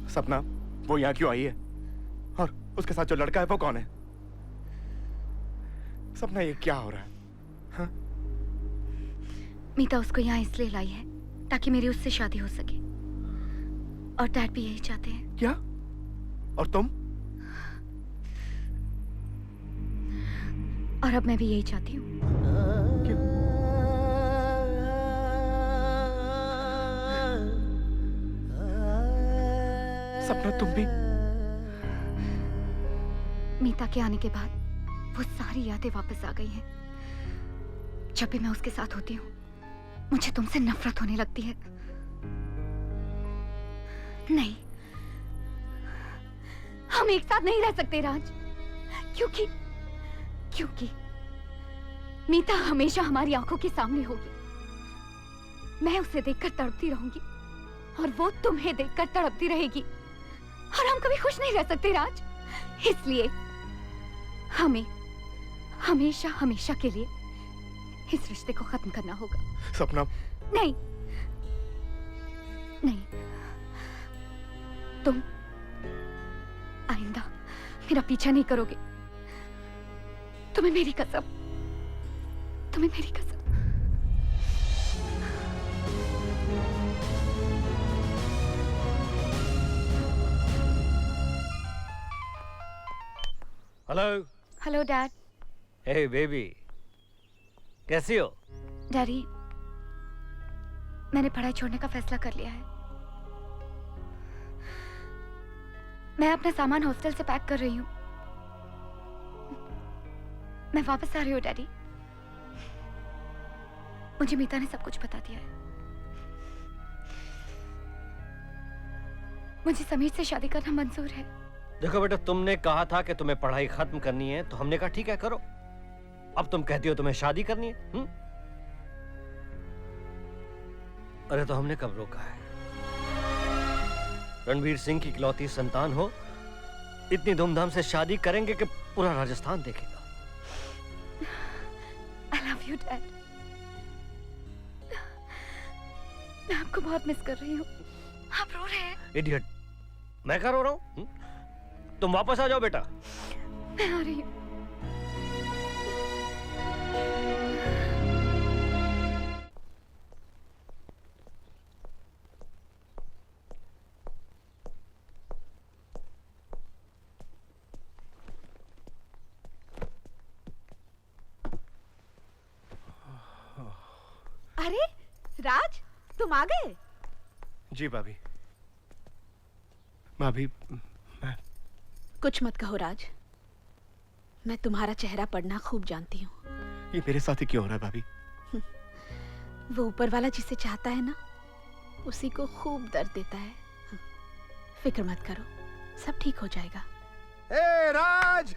सपना वो यहाँ क्यों आई है? और उसके साथ जो लड़का है वो कौन है? सपना ये क्या हो रहा है? हाँ? मीता उसको यहाँ इसलिए लाई है ताकि मेरी उससे शादी हो सके, और डैड भी यही चाहते हैं। क्या? और तुम? और अब मैं भी यही चाहती हूँ। सपना तुम भी? मीता के आने के बाद वो सारी यादें वापस आ गई हैं। जब भी मैं उसके साथ होती हूँ मुझे तुमसे नफरत होने लगती है। नहीं, हम एक साथ नहीं रह सकते राज, क्योंकि मीता हमेशा हमारी आंखों के सामने होगी। मैं उसे देखकर तड़पती रहूंगी और वो तुम्हें देखकर तड़पती रहेगी, और हम कभी खुश नहीं रह सकते राज। इसलिए हमें हमेशा हमेशा के लिए इस रिश्ते को खत्म करना होगा। सपना नहीं नहीं, तुम आइंदा मेरा पीछा नहीं करोगे। तुम्हें मेरी कसम, तुम्हें मेरी कसम। Hello. Hello dad. Hey baby, कैसी हो? डैडी, मैंने पढ़ाई छोड़ने का फैसला कर लिया है। मैं अपना सामान हॉस्टल से पैक कर रही हूँ। मैं वापस आ रही हूँ डैडी। मुझे मीता ने सब कुछ बता दिया है। मुझे समीर से शादी करना मंजूर है। देखो बेटा, तुमने कहा था कि तुम्हें पढ़ाई खत्म करनी है, तो हमने कहा ठीक है करो। अब तुम कहती हो तुम्हें शादी करनी है। अरे तो हमने कब रोका है? रणवीर सिंह की इकलौती संतान हो, इतनी धूमधाम से शादी करेंगे कि पूरा राजस्थान देखेगा। I love you, Dad. मैं आपको बहुत मिस कर रही हूँ। आप रो रहे हैं? इडियट, मैं क्या रो रहा हूँ? तुम वापस आ जाओ बेटा। मैं आ रही हूँ। अरे राज, तुम आ गए? जी भाभी। भाभी, मैं कुछ मत कहो राज, मैं तुम्हारा चेहरा पढ़ना खूब जानती हूँ। ये मेरे साथ ही क्यों हो रहा है भाभी? वो ऊपर वाला जिसे चाहता है ना, उसी को खूब दर्द देता है। फिक्र मत करो, सब ठीक हो जाएगा। ए राज,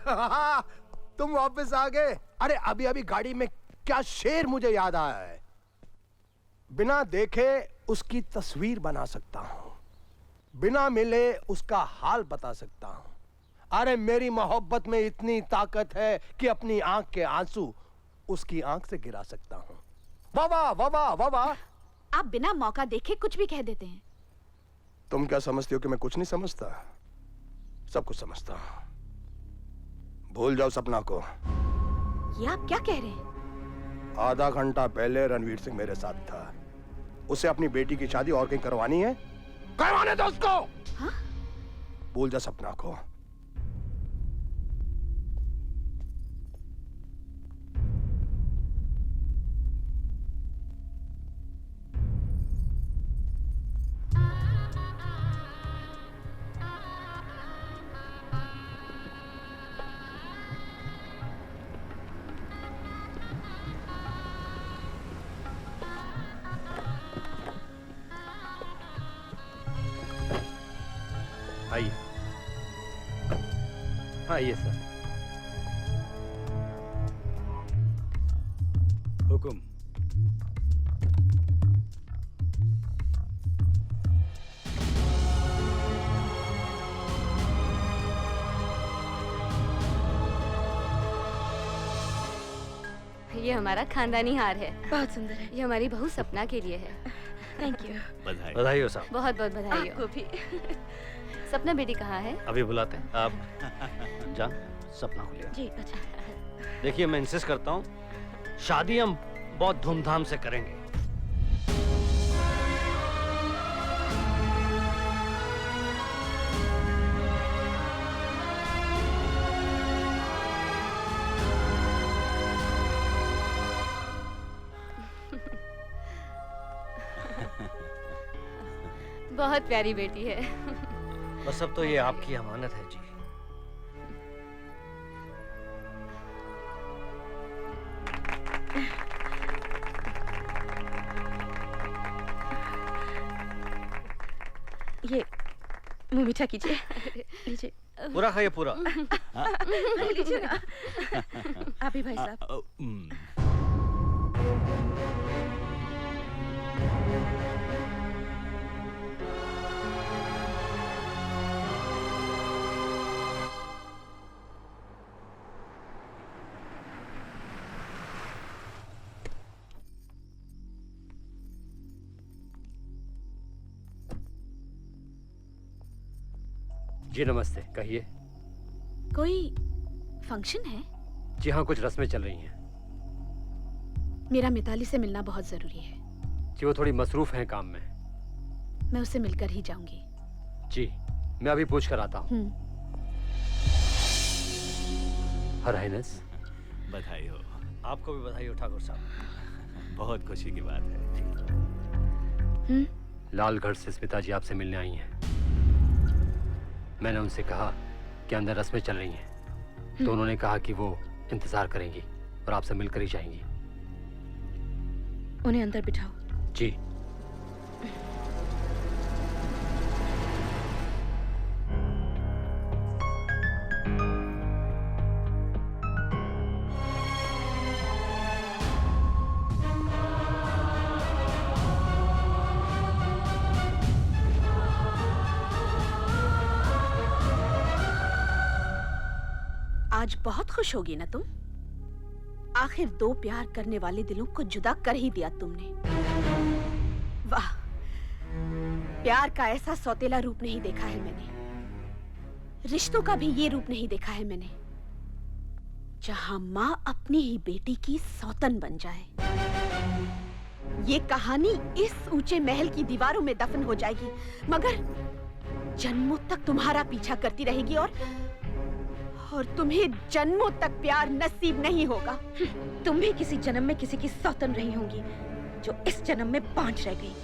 तुम वापस आ गए। अरे अभी अभी गाड़ी में क्या शेर मुझे याद आया है। बिना देखे उसकी तस्वीर बना सकता हूं, बिना मिले उसका हाल बता सकता हूं। अरे मेरी मोहब्बत में इतनी ताकत है कि अपनी आंख के आंसू उसकी आंख से गिरा सकता हूं। वाह वाह वाह वाह वाह वाह। आप बिना मौका देखे कुछ भी कह देते हैं। तुम क्या समझती हो कि मैं कुछ नहीं समझता? सब कुछ समझता हूं। भूल जाओ सपना को। ये आप क्या कह रहे हैं? आधा घंटा पहले रणवीर सिंह मेरे साथ था। उसे अपनी बेटी की शादी और कहीं करवानी है, करवाने दो उसको। हाँ? भूल जा सपना को। आइए। आइए सर। हुकुम। ये हमारा खानदानी हार है। बहुत सुंदर है। ये हमारी बहू सपना के लिए है। Thank you. बधाई। बधाई हो साहब। बहुत बहुत बधाई हो। आपको भी। सपना बेटी कहाँ है? अभी बुलाते हैं आप। जान, सपना को ले आओ। जी अच्छा। देखिए, मैं इंसिस्ट करता हूँ, शादी हम बहुत धूमधाम से करेंगे। बहुत प्यारी बेटी है। बस अब तो ये आपकी अमानत है जी। ये मुंह मीठा कीजिए। लीजिए। पूरा खाइए, पूरा। लीजिए ना। आप ही भाई साहब। जी नमस्ते, कहिए। कोई फंक्शन है? जी हाँ, कुछ रस्में चल रही हैं। मेरा मिताली से मिलना बहुत जरूरी है। जी वो थोड़ी मसरूफ हैं काम में। मैं उससे मिलकर ही जाऊंगी। जी मैं अभी पूछ कर आता हूँ। हर हाइनेस। बधाई हो। आपको भी बधाई हो ठाकुर साहब। बहुत खुशी की बात है। लालगढ़ से स्मिता जी आपसे मिलने आई हैं। मैंने उनसे कहा कि अंदर रस्में चल रही हैं, तो उन्होंने कहा कि वो इंतजार करेंगी और आपसे मिलकर ही जाएंगी। उन्हें अंदर बिठाओ। जी। आज बहुत खुश होगी ना तुम? आखिर दो प्यार करने वाले दिलों को जुदा कर ही दिया तुमने। वाह, प्यार का ऐसा सौतेला रूप नहीं देखा है मैंने। रिश्तों का भी ये रूप नहीं देखा है मैंने, जहां माँ अपनी ही बेटी की सौतन बन जाए। ये कहानी इस ऊंचे महल की दीवारों में दफन हो जाएगी, मगर जन्मों तक तुम्हारा पीछा करती रहेगी और तुम्हें जन्मों तक प्यार नसीब नहीं होगा। तुम भी किसी जन्म में किसी की सौतन रही होंगी, जो इस जन्म में बांझ रह गई।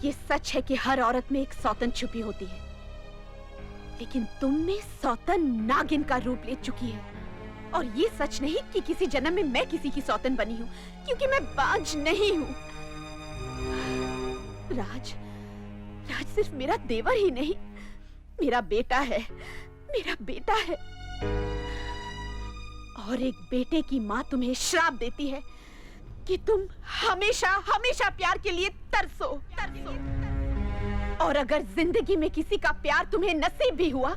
ये सच है कि हर औरत में एक सौतन छुपी होती है, लेकिन तुम में सौतन नागिन का रूप ले चुकी है। और ये सच नहीं कि किसी जन्म में मैं किसी की सौतन बनी हूँ, क्योंकि मैं बांझ नहीं हूँ। राज सिर्फ मेरा देवर ही नहीं, मेरा बेटा है, मेरा बेटा है। और एक बेटे की माँ तुम्हें श्राप देती है कि तुम हमेशा हमेशा प्यार के लिए तरसो। और अगर जिंदगी में किसी का प्यार तुम्हें नसीब भी हुआ,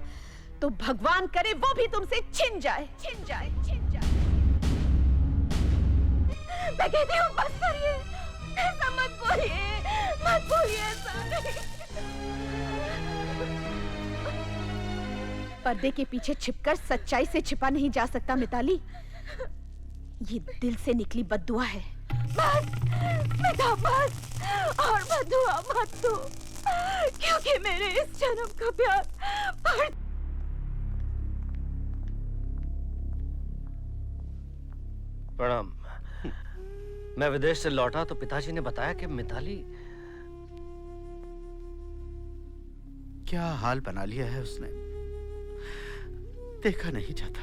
तो भगवान करे वो भी तुमसे छिन जाए। मैं कहती हूँ बस करिए, ऐसा मत बोलिए ऐसा। पर्दे के पीछे छिपकर सच्चाई से छिपा नहीं जा सकता मिताली। ये दिल से निकली बद्दुआ है। बस बेटा बस, और बद्दुआ मत दो, क्योंकि मेरे इस जन्म का प्यार प्रणाम। मैं विदेश से लौटा तो पिताजी ने बताया कि मिताली। क्या हाल बना लिया है उसने, देखा नहीं जाता।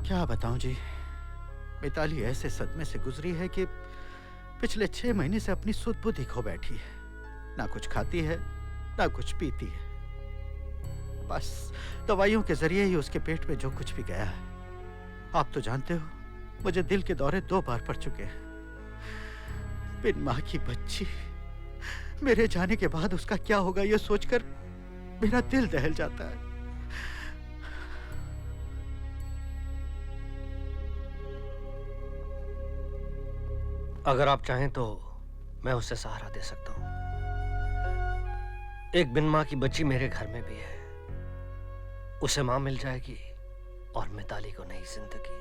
क्या बताऊं जी, मिताली ऐसे सदमे से गुजरी है कि पिछले 6 महीने से अपनी सुध बुद्धि खो बैठी है। ना कुछ खाती है, ना कुछ पीती है। बस दवाइयों के जरिए ही उसके पेट में जो कुछ भी गया है। आप तो जानते हो, मुझे दिल के दौरे 2 बार पड़ चुके हैं। बिन माँ की बच्ची मेरे जाने के बाद उसका क्या होगा ये सोचकर मेरा दिल दहल जाता है। अगर आप चाहें तो मैं उसे सहारा दे सकता हूं। एक बिन मां की बच्ची मेरे घर में भी है, उसे मां मिल जाएगी और मिताली को नई जिंदगी।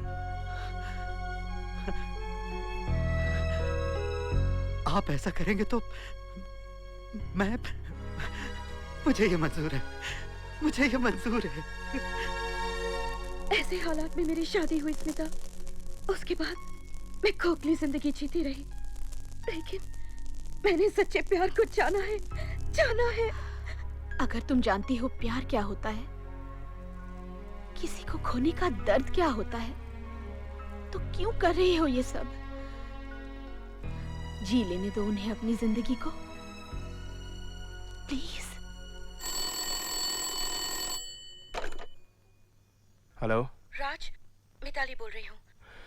आप ऐसा करेंगे तो मुझे ये मंजूर है, मुझे ये मंजूर है। ऐसे हालात में मेरी शादी हुई स्मिता। उसके बाद मैं खोखली जिंदगी जीती रही, लेकिन मैंने सच्चे प्यार को जाना है, जाना है। अगर तुम जानती हो प्यार क्या होता है, किसी को खोने का दर्द क्या होता है, तो क्यों कर रही हो ये सब? जी लेने दो उन्हें अपनी जिंदगी को, प्लीज। हेलो राज, मिताली बोल रही हूँ,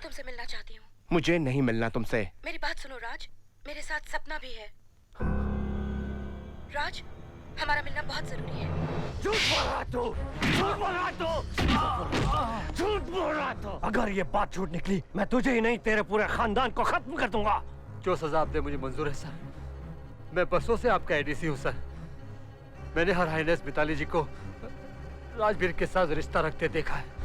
तुमसे मिलना चाहती हूँ। मुझे नहीं मिलना तुमसे। मेरी बात सुनो राज, मेरे साथ सपना भी है। राज, हमारा मिलना बहुत जरूरी है। झूठ बोल रहा तू, झूठ बोल रहा तू, झूठ बोल रहा तू। अगर ये बात झूठ निकली, मैं तुझे ही नहीं तेरे पूरे खानदान को खत्म कर दूंगा। जो सजा आप दे मुझे मंजूर है सर। मैं बरसों से आपका एडीसी हूँ सर। मैंने हर हाइनेस मिताली जी को राजवीर के साथ रिश्ता रखते देखा है।